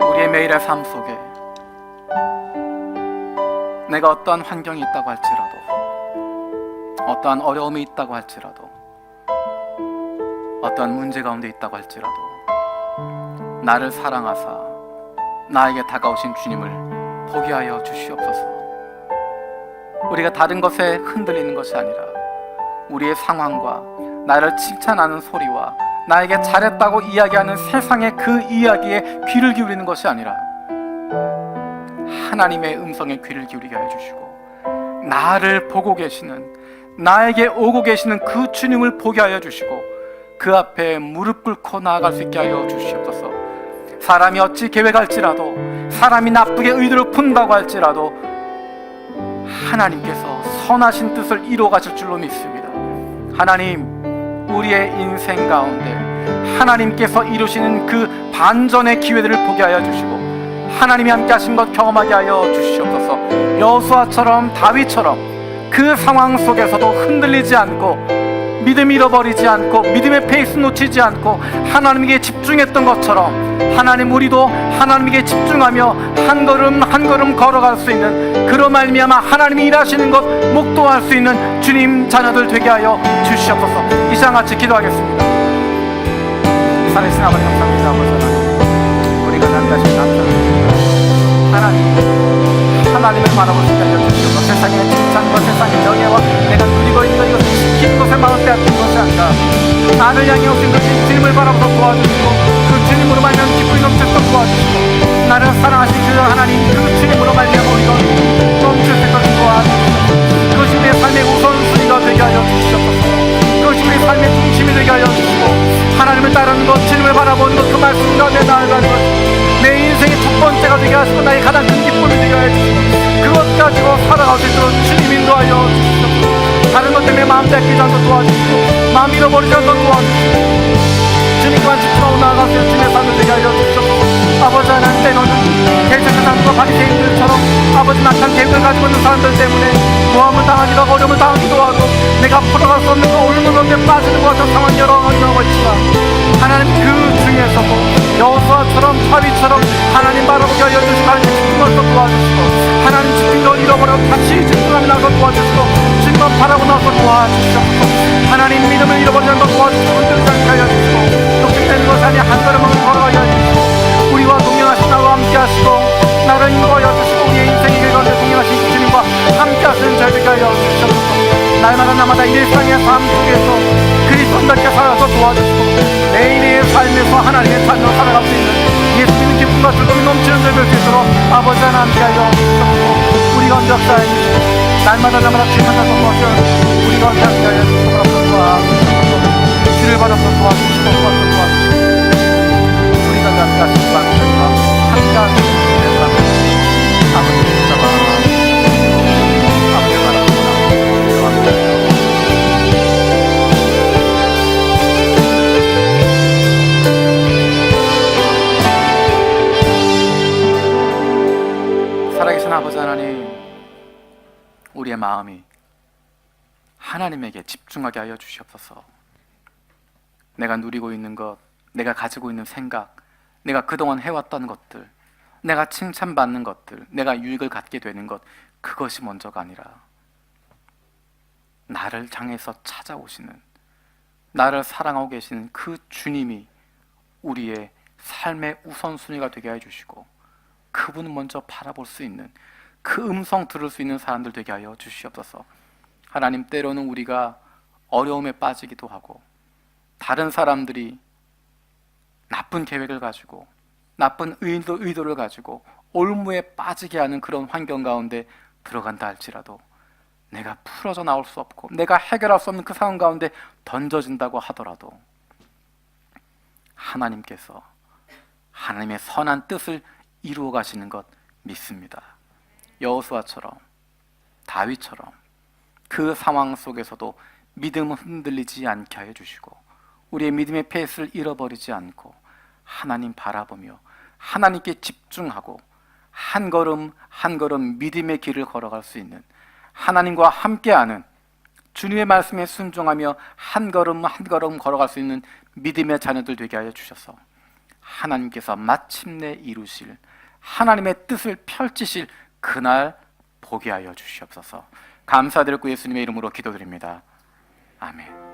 우리의 매일의 삶 속에 내가 어떠한 환경이 있다고 할지라도, 어떠한 어려움이 있다고 할지라도, 어떠한 문제 가운데 있다고 할지라도 나를 사랑하사 나에게 다가오신 주님을 보게 하여 주시옵소서. 우리가 다른 것에 흔들리는 것이 아니라 우리의 상황과 나를 칭찬하는 소리와 나에게 잘했다고 이야기하는 세상의 그 이야기에 귀를 기울이는 것이 아니라 하나님의 음성에 귀를 기울이게 하여 주시고, 나를 보고 계시는, 나에게 오고 계시는 그 주님을 보게 하여 주시고, 그 앞에 무릎 꿇고 나아갈 수 있게 하여 주시옵소서. 사람이 어찌 계획할지라도, 사람이 나쁘게 의도를 푼다고 할지라도 하나님께서 선하신 뜻을 이루어 가실 줄로 믿습니다. 하나님, 우리의 인생 가운데 하나님께서 이루시는 그 반전의 기회들을 보게 하여 주시고, 하나님이 함께 하신 것 경험하게 하여 주시옵소서. 여호수아처럼, 다윗처럼 그 상황 속에서도 흔들리지 않고, 믿음 잃어버리지 않고, 믿음의 페이스 놓치지 않고 하나님에게 집중했던 것처럼, 하나님, 우리도 하나님에게 집중하며 한 걸음 한 걸음 걸어갈 수 있는, 그로 말미암아 하나님이 일하시는 것 목도할 수 있는 주님 자녀들 되게 하여 주시옵소서. 이 시간 같이 기도하겠습니다. 살아계신 아버지, 감사합니다. 아버지 하나님, 우리가 남자신 감사합니다. 하나님을 바라볼 수 있게 하여 주시옵소서. 세상의 칭찬과 세상의 명예와 내가 누리고 있는 이것을 지키는 것에 마음을 빼앗긴 것이 아니라 나를 향해 오신 그 주님을 바라보서 도와주시고, 그 주님으로 말미암아 기쁨이 넘치도록 도와주시고, 나를 사랑하신 그 하나님, 그 주님으로 말미암아 우리가 넘칠 수 있도록 도와주시고, 그것이 우리의 삶의 우선순위가 되게 하여 주시옵소서. 그것이 우리 삶의 중심이 되게 하여 주시고, 하나님을 따르는 것, 주님을 바라보는 것, 그 말씀 가운데 나아가는 것, 내 인생의 첫 번째가 되게 하시고 나의 가장 큰 기쁨이 되게 하여 주시고, 그것 가지고 살아갈 수 있도록 주님 인도하여 주시옵소서. 다른 것 때문에 마음 뺏기지 않도록 도와주시고, 마음 잃어버리지 않도록 도와주시고, 주님만 집중하고 나아갈 수 있는 주님의 삶을 되게 하여 주시옵소서. 아버지 하나님, 때로는 대체사상과 바리새인들처럼 아버지 낙한 계획을 가지고 있는 사람들 때문에 모함을 당하기도 하고 어려움을 당하기도 하고 내가 풀어갈 수 없는 그 올무덤에 빠지는 것 같은 상황이 여러 가지 나오고 있지만, 하나님, 그 중에서도 여호수아처럼, 다윗처럼 하나님 바라보게 하여 주시고, 하나님 집중할 수 도와주시고, 하나님 집중력을 잃어버려 다시 집중하며 나서 도와주시고, 주님만 바라고 나서 도와주시옵소서. 하나님, 믿음을 잃어버리지 않고 도와주시고, 흔들리지 않게 하여 주시고, 욕심되는 것이 아니라 한 걸음만 걸어가게 하여 주시고, 우리와 동행하신 나와 함께 하시고, 나를 인도하여 주시고, 우리의 인생의 길 가운데 동행하신 주님과 함께 하시는 저희들에게 하여 주시옵소서. 날마다 나마다 일상의 삶 속에서 그리스도인답게 살아서 도와주시고, 매일의 삶에서 하나님의 삶으로 살아갈 수 있는 예수님의 기쁨과 즐거움이 넘치는 저희들 수 있도록 아버지 하나 함께 하여 주시옵소서. 우리 가운데 역사해 주시고, 날마다 나마다 주님을 도와주시고, 우리 가운데 함께 하여 주시옵소서. 도와주시고, 주를 받아서 도와주시고, 도와주시고, 우리 가운데 함께 하시고, 함께 하시는 주님의 삶을 아버지 붙잡아 아버지 바랍니다. 살아계신 아버지 하나님, 우리의 마음이 하나님에게 집중하게 하여 주시옵소서. 내가 누리고 있는 것, 내가 가지고 있는 생각, 내가 그동안 해왔던 것들, 내가 칭찬받는 것들, 내가 유익을 갖게 되는 것, 그것이 먼저가 아니라 나를 향해서 찾아오시는, 나를 사랑하고 계시는 그 주님이 우리의 삶의 우선순위가 되게 해주시고, 그분을 먼저 바라볼 수 있는, 그 음성 들을 수 있는 사람들 되게 하여 주시옵소서. 하나님, 때로는 우리가 어려움에 빠지기도 하고, 다른 사람들이 나쁜 계획을 가지고, 나쁜 의도를 가지고 올무에 빠지게 하는 그런 환경 가운데 들어간다 할지라도, 내가 풀어져 나올 수 없고 내가 해결할 수 없는 그 상황 가운데 던져진다고 하더라도, 하나님께서 하나님의 선한 뜻을 이루어 가시는 것 믿습니다. 여호수아처럼, 다윗처럼 그 상황 속에서도 믿음을 흔들리지 않게 하여 주시고, 우리의 믿음의 페이스를 잃어버리지 않고 하나님 바라보며 하나님께 집중하고 한 걸음 한 걸음 믿음의 길을 걸어갈 수 있는, 하나님과 함께하는 주님의 말씀에 순종하며 한 걸음 한 걸음 걸어갈 수 있는 믿음의 자녀들 되게 하여 주셔서 하나님께서 마침내 이루실 하나님의 뜻을 펼치실 그날 보게 하여 주시옵소서. 감사드리고 예수님의 이름으로 기도드립니다. 아멘.